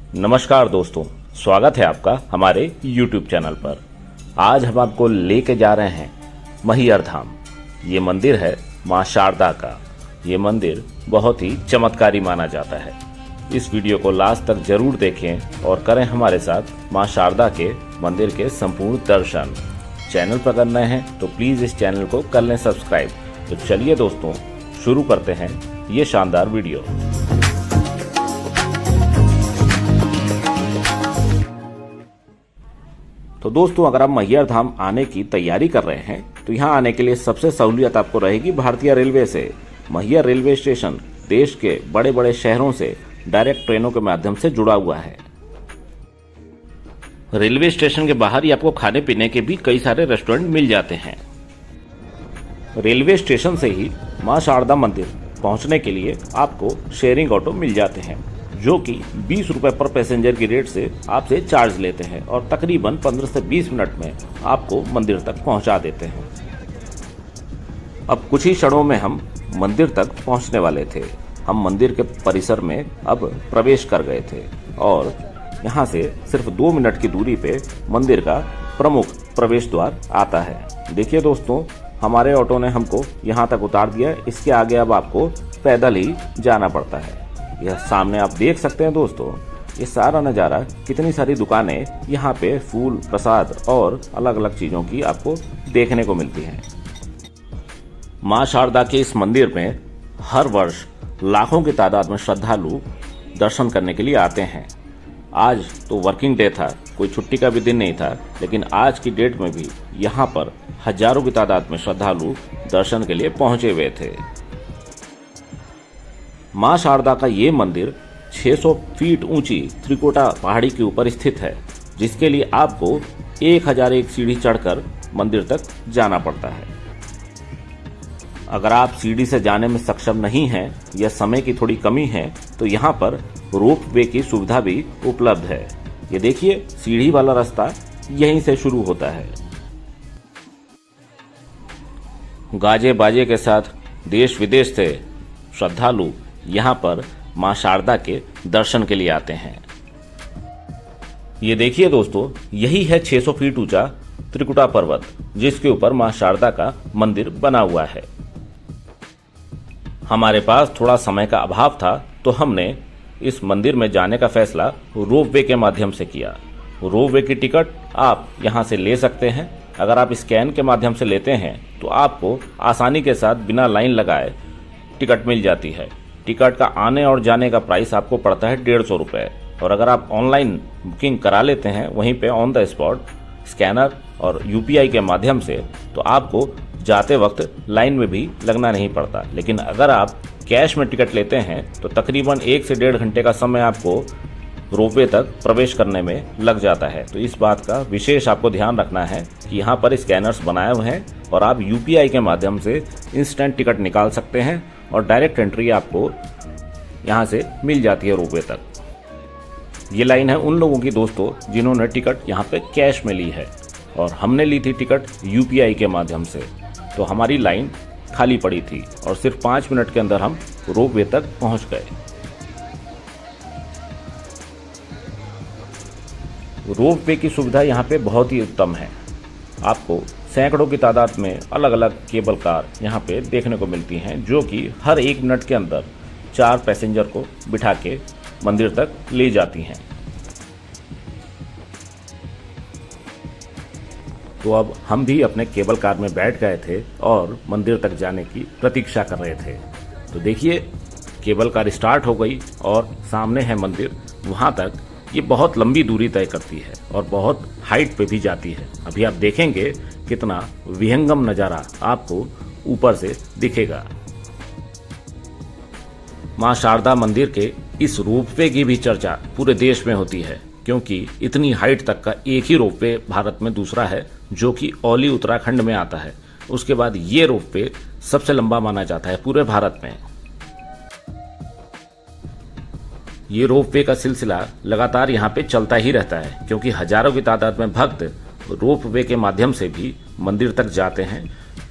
नमस्कार दोस्तों, स्वागत है आपका हमारे YouTube चैनल पर। आज हम आपको लेके जा रहे हैं मैहर धाम। ये मंदिर है मां शारदा का। ये मंदिर बहुत ही चमत्कारी माना जाता है। इस वीडियो को लास्ट तक जरूर देखें और करें हमारे साथ मां शारदा के मंदिर के संपूर्ण दर्शन। चैनल पर कर नए हैं तो प्लीज इस चैनल को कर लें सब्सक्राइब। तो चलिए दोस्तों, शुरू करते हैं ये शानदार वीडियो। तो दोस्तों, अगर आप मैहर धाम आने की तैयारी कर रहे हैं तो यहाँ आने के लिए सबसे सहूलियत आपको रहेगी भारतीय रेलवे से। मैहर रेलवे स्टेशन देश के बड़े बड़े शहरों से डायरेक्ट ट्रेनों के माध्यम से जुड़ा हुआ है। रेलवे स्टेशन के बाहर ही आपको खाने पीने के भी कई सारे रेस्टोरेंट मिल जाते हैं। रेलवे स्टेशन से ही मां शारदा मंदिर पहुंचने के लिए आपको शेयरिंग ऑटो मिल जाते हैं, जो कि 20 रुपए पर पैसेंजर की रेट से आपसे चार्ज लेते हैं और तकरीबन 15 से 20 मिनट में आपको मंदिर तक पहुंचा देते हैं। अब कुछ ही क्षणों में हम मंदिर तक पहुंचने वाले थे। हम मंदिर के परिसर में अब प्रवेश कर गए थे और यहाँ से सिर्फ 2 मिनट की दूरी पे मंदिर का प्रमुख प्रवेश द्वार आता है। देखिए दोस्तों, हमारे ऑटो ने हमको यहाँ तक उतार दिया। इसके आगे अब आपको पैदल ही जाना पड़ता है। यह सामने आप देख सकते हैं दोस्तों, ये सारा नज़ारा, कितनी सारी दुकानें यहाँ पे फूल, प्रसाद और अलग अलग चीज़ों की आपको देखने को मिलती हैं। मां शारदा के इस मंदिर में हर वर्ष लाखों की तादाद में श्रद्धालु दर्शन करने के लिए आते हैं। आज तो वर्किंग डे था, कोई छुट्टी का भी दिन नहीं था, लेकिन आज की डेट में भी यहाँ पर हजारों की तादाद में श्रद्धालु दर्शन के लिए पहुंचे हुए थे। मां शारदा का ये मंदिर 600 फीट ऊंची त्रिकुटा पहाड़ी के ऊपर स्थित है, जिसके लिए आपको 1001 सीढ़ी चढ़कर मंदिर तक जाना पड़ता है। अगर आप सीढ़ी से जाने में सक्षम नहीं हैं या समय की थोड़ी कमी है तो यहाँ पर रोप वे की सुविधा भी उपलब्ध है। ये देखिए, सीढ़ी वाला रास्ता यहीं से शुरू होता है। गाजे बाजे के साथ देश विदेश से श्रद्धालु यहाँ पर मां शारदा के दर्शन के लिए आते हैं। ये देखिए दोस्तों, यही है 600 फीट ऊंचा त्रिकुटा पर्वत, जिसके ऊपर मां शारदा का मंदिर बना हुआ है। हमारे पास थोड़ा समय का अभाव था तो हमने इस मंदिर में जाने का फैसला रोप वे के माध्यम से किया। रोप वे की टिकट आप यहाँ से ले सकते हैं। अगर आप स्कैन के माध्यम से लेते हैं तो आपको आसानी के साथ बिना लाइन लगाए टिकट मिल जाती है। टिकट का आने और जाने का प्राइस आपको पड़ता है 150 रुपये, और अगर आप ऑनलाइन बुकिंग करा लेते हैं वहीं पे ऑन द स्पॉट स्कैनर और UPI के माध्यम से, तो आपको जाते वक्त लाइन में भी लगना नहीं पड़ता। लेकिन अगर आप कैश में टिकट लेते हैं तो तकरीबन 1 से 1.5 घंटे का समय आपको रोपवे तक प्रवेश करने में लग जाता है। तो इस बात का विशेष आपको ध्यान रखना है कि यहाँ पर स्कैनर्स बनाए हुए हैं और आप UPI के माध्यम से इंस्टेंट टिकट निकाल सकते हैं और डायरेक्ट एंट्री आपको यहाँ से मिल जाती है रोपवे तक। ये लाइन है उन लोगों की दोस्तों जिन्होंने टिकट यहाँ पे कैश में ली है, और हमने ली थी टिकट UPI के माध्यम से, तो हमारी लाइन खाली पड़ी थी और सिर्फ 5 मिनट के अंदर हम रोपवे तक पहुँच गए। रोपवे की सुविधा यहाँ पे बहुत ही उत्तम है। आपको सैकड़ों की तादाद में अलग अलग केबल कार यहाँ पे देखने को मिलती हैं, जो कि हर 1 मिनट के अंदर 4 पैसेंजर को बिठा के मंदिर तक ले जाती हैं। तो अब हम भी अपने केबल कार में बैठ गए थे और मंदिर तक जाने की प्रतीक्षा कर रहे थे। तो देखिए, केबल कार स्टार्ट हो गई और सामने है मंदिर। वहाँ तक ये बहुत लंबी दूरी तय करती है और बहुत हाइट पे भी जाती है। अभी आप देखेंगे कितना विहंगम नज़ारा आपको ऊपर से दिखेगा। मां शारदा मंदिर के इस रोपवे की भी चर्चा पूरे देश में होती है, क्योंकि इतनी हाइट तक का एक ही रोपवे भारत में दूसरा है, जो कि औली उत्तराखंड में आता है। उसके बाद ये रोपवे सबसे लंबा माना जाता है पूरे भारत में। ये रोपवे का सिलसिला लगातार यहाँ पे चलता ही रहता है, क्योंकि हजारों की तादाद में भक्त रोपवे के माध्यम से भी मंदिर तक जाते हैं।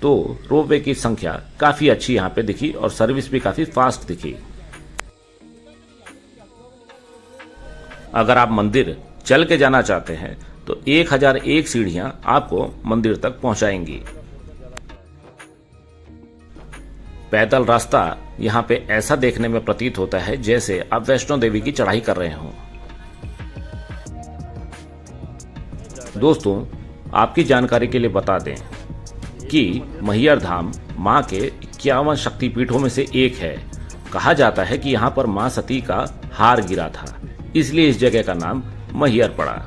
तो रोपवे की संख्या काफी अच्छी यहाँ पे दिखी और सर्विस भी काफी फास्ट दिखी। अगर आप मंदिर चल के जाना चाहते हैं तो 1001 सीढ़ियां आपको मंदिर तक पहुंचाएंगी। पैदल रास्ता यहाँ पे ऐसा देखने में प्रतीत होता है जैसे आप वैष्णो देवी की चढ़ाई कर रहे हों। दोस्तों, आपकी जानकारी के लिए बता दें कि मैहर धाम मां के 51 शक्तिपीठों में से एक है। कहा जाता है कि यहाँ पर मां सती का हार गिरा था, इसलिए इस जगह का नाम मैहर पड़ा।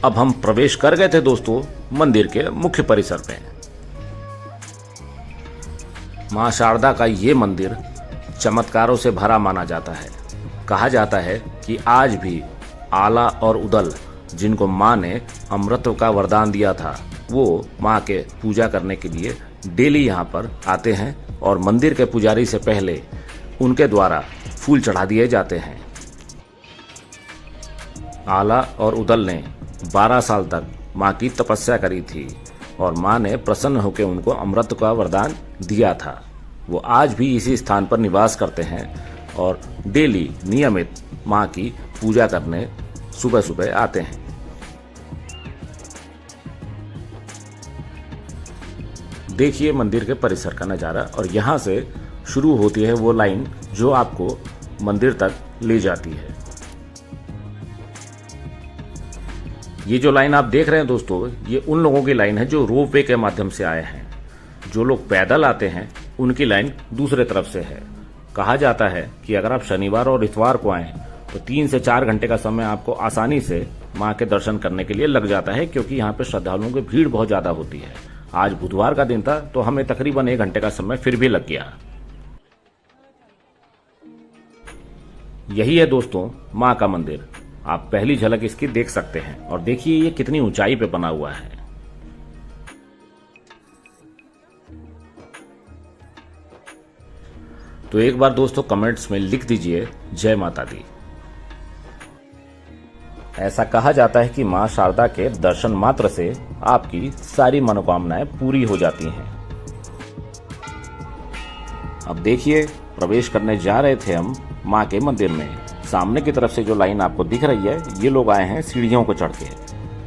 अब हम प्रवेश कर गए थे दोस्तों मंदिर के मुख्य परिसर में। मां शारदा का ये मंदिर चमत्कारों से भरा माना जाता है। कहा जाता है कि आज भी आला और उदल, जिनको मां ने अमृत का वरदान दिया था, वो मां के पूजा करने के लिए डेली यहाँ पर आते हैं और मंदिर के पुजारी से पहले उनके द्वारा फूल चढ़ा दिए जाते हैं। आला और उदल ने 12 साल तक मां की तपस्या करी थी और मां ने प्रसन्न होकर उनको अमृत का वरदान दिया था। वो आज भी इसी स्थान पर निवास करते हैं और डेली नियमित मां की पूजा करने सुबह सुबह आते हैं। देखिए मंदिर के परिसर का नज़ारा, और यहाँ से शुरू होती है वो लाइन जो आपको मंदिर तक ले जाती है। ये जो लाइन आप देख रहे हैं दोस्तों, ये उन लोगों की लाइन है जो रोप वे के माध्यम से आए हैं। जो लोग पैदल आते हैं उनकी लाइन दूसरे तरफ से है। कहा जाता है कि अगर आप शनिवार और इतवार को आएं तो 3 से 4 घंटे का समय आपको आसानी से मां के दर्शन करने के लिए लग जाता है, क्योंकि यहाँ पे श्रद्धालुओं की भीड़ बहुत ज्यादा होती है। आज बुधवार का दिन था तो हमें तकरीबन 1 घंटे का समय फिर भी लग गया। यही है दोस्तों मां का मंदिर। आप पहली झलक इसकी देख सकते हैं और देखिए ये कितनी ऊंचाई पे बना हुआ है। तो एक बार दोस्तों कमेंट्स में लिख दीजिए जय माता दी। ऐसा कहा जाता है कि मां शारदा के दर्शन मात्र से आपकी सारी मनोकामनाएं पूरी हो जाती हैं। अब देखिए प्रवेश करने जा रहे थे हम मां के मंदिर में। सामने की तरफ से जो लाइन आपको दिख रही है, ये लोग आए हैं सीढ़ियों को चढ़ के,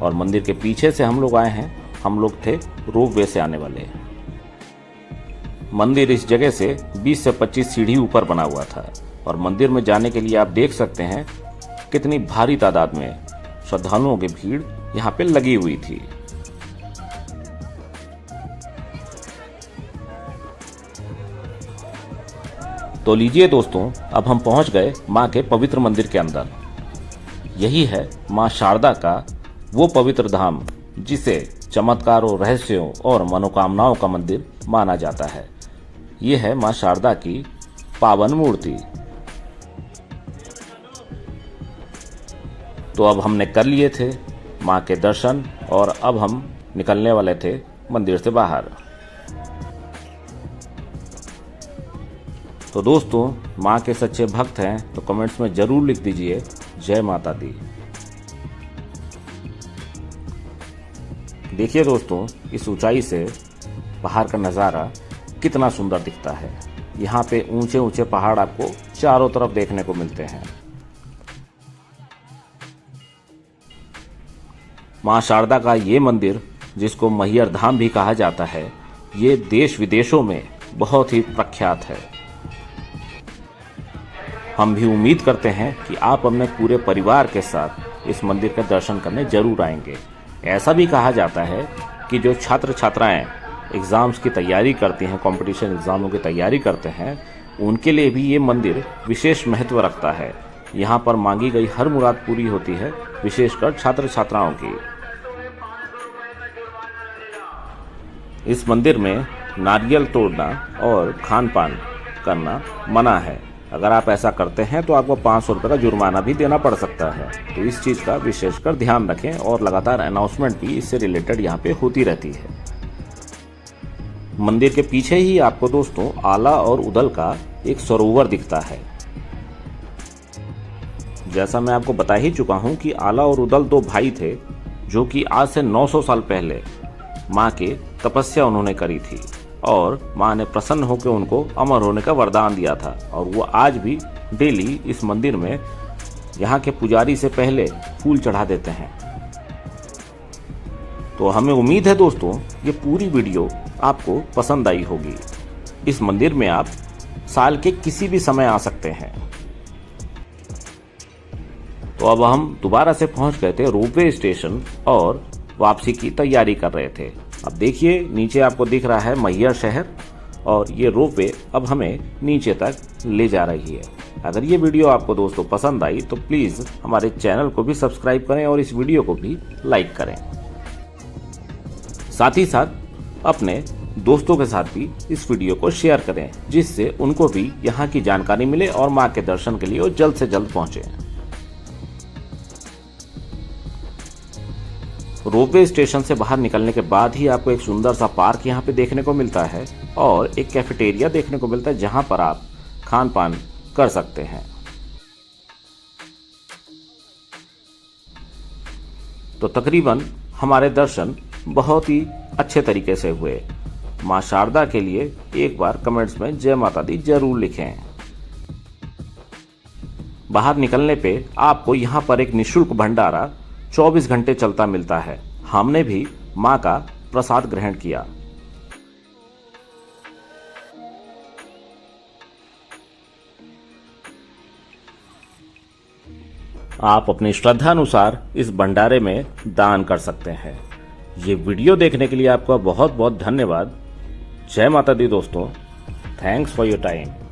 और मंदिर के पीछे से हम लोग आए हैं। हम लोग थे रोप वे से आने वाले। मंदिर इस जगह से 20 से 25 सीढ़ी ऊपर बना हुआ था और मंदिर में जाने के लिए आप देख सकते हैं कितनी भारी तादाद में श्रद्धालुओं की भीड़ यहाँ पे लगी हुई थी। तो लीजिए दोस्तों, अब हम पहुंच गए मां के पवित्र मंदिर के अंदर। यही है मां शारदा का वो पवित्र धाम जिसे चमत्कारों, रहस्यों और मनोकामनाओं का मंदिर माना जाता है। ये है मां शारदा की पावन मूर्ति। तो अब हमने कर लिए थे मां के दर्शन और अब हम निकलने वाले थे मंदिर से बाहर। तो दोस्तों, मां के सच्चे भक्त हैं तो कमेंट्स में जरूर लिख दीजिए जय माता दी। देखिए दोस्तों, इस ऊंचाई से बाहर का नज़ारा कितना सुंदर दिखता है। यहाँ पे ऊंचे ऊंचे पहाड़ आपको चारों तरफ देखने को मिलते हैं। मां शारदा का ये मंदिर, जिसको मैहर धाम भी कहा जाता है, ये देश विदेशों में बहुत ही प्रख्यात है। हम भी उम्मीद करते हैं कि आप अपने पूरे परिवार के साथ इस मंदिर का दर्शन करने जरूर आएंगे। ऐसा भी कहा जाता है कि जो छात्र छात्राएं एग्ज़ाम्स की तैयारी करती हैं, कंपटीशन एग्ज़ामों की तैयारी करते हैं, उनके लिए भी ये मंदिर विशेष महत्व रखता है। यहाँ पर मांगी गई हर मुराद पूरी होती है, विशेषकर छात्र छात्राओं की। इस मंदिर में नारियल तोड़ना और खान पान करना मना है। अगर आप ऐसा करते हैं तो आपको 500 रुपये का जुर्माना भी देना पड़ सकता है। तो इस चीज़ का विशेषकर ध्यान रखें और लगातार अनाउंसमेंट भी इससे रिलेटेड यहाँ पे होती रहती है। मंदिर के पीछे ही आपको दोस्तों आला और उदल का एक सरोवर दिखता है। जैसा मैं आपको बता ही चुका हूँ कि आला और उदल 2 भाई थे जो कि आज से 900 साल पहले माँ के तपस्या उन्होंने करी थी और माँ ने प्रसन्न होकर उनको अमर होने का वरदान दिया था। और वो आज भी डेली इस मंदिर में यहाँ के पुजारी से पहले फूल चढ़ा देते हैं। तो हमें उम्मीद है दोस्तों ये पूरी वीडियो आपको पसंद आई होगी। इस मंदिर में आप साल के किसी भी समय आ सकते हैं। तो अब हम दोबारा से पहुंच गए थे रोपवे स्टेशन और वापसी की तैयारी कर रहे थे। अब देखिए नीचे आपको दिख रहा है मैहर शहर और ये रोपवे अब हमें नीचे तक ले जा रही है। अगर ये वीडियो आपको दोस्तों पसंद आई तो प्लीज हमारे चैनल को भी सब्सक्राइब करें और इस वीडियो को भी लाइक करें। साथ ही साथ अपने दोस्तों के साथ भी इस वीडियो को शेयर करें, जिससे उनको भी यहाँ की जानकारी मिले और माँ के दर्शन के लिए वो जल्द से जल्द पहुंचे। रोपवे स्टेशन से बाहर निकलने के बाद ही आपको एक सुंदर सा पार्क यहाँ पे देखने को मिलता है और एक कैफेटेरिया देखने को मिलता है जहां पर आप खान पान कर सकते हैं। तो तकरीबन हमारे दर्शन बहुत ही अच्छे तरीके से हुए। मां शारदा के लिए एक बार कमेंट्स में जय माता दी जरूर लिखें। बाहर निकलने पे आपको यहाँ पर एक निःशुल्क भंडारा 24 घंटे चलता मिलता है। हमने भी मां का प्रसाद ग्रहण किया। आप अपनी श्रद्धा अनुसार इस भंडारे में दान कर सकते हैं। ये वीडियो देखने के लिए आपका बहुत बहुत धन्यवाद। जय माता दी दोस्तों। Thanks for your time.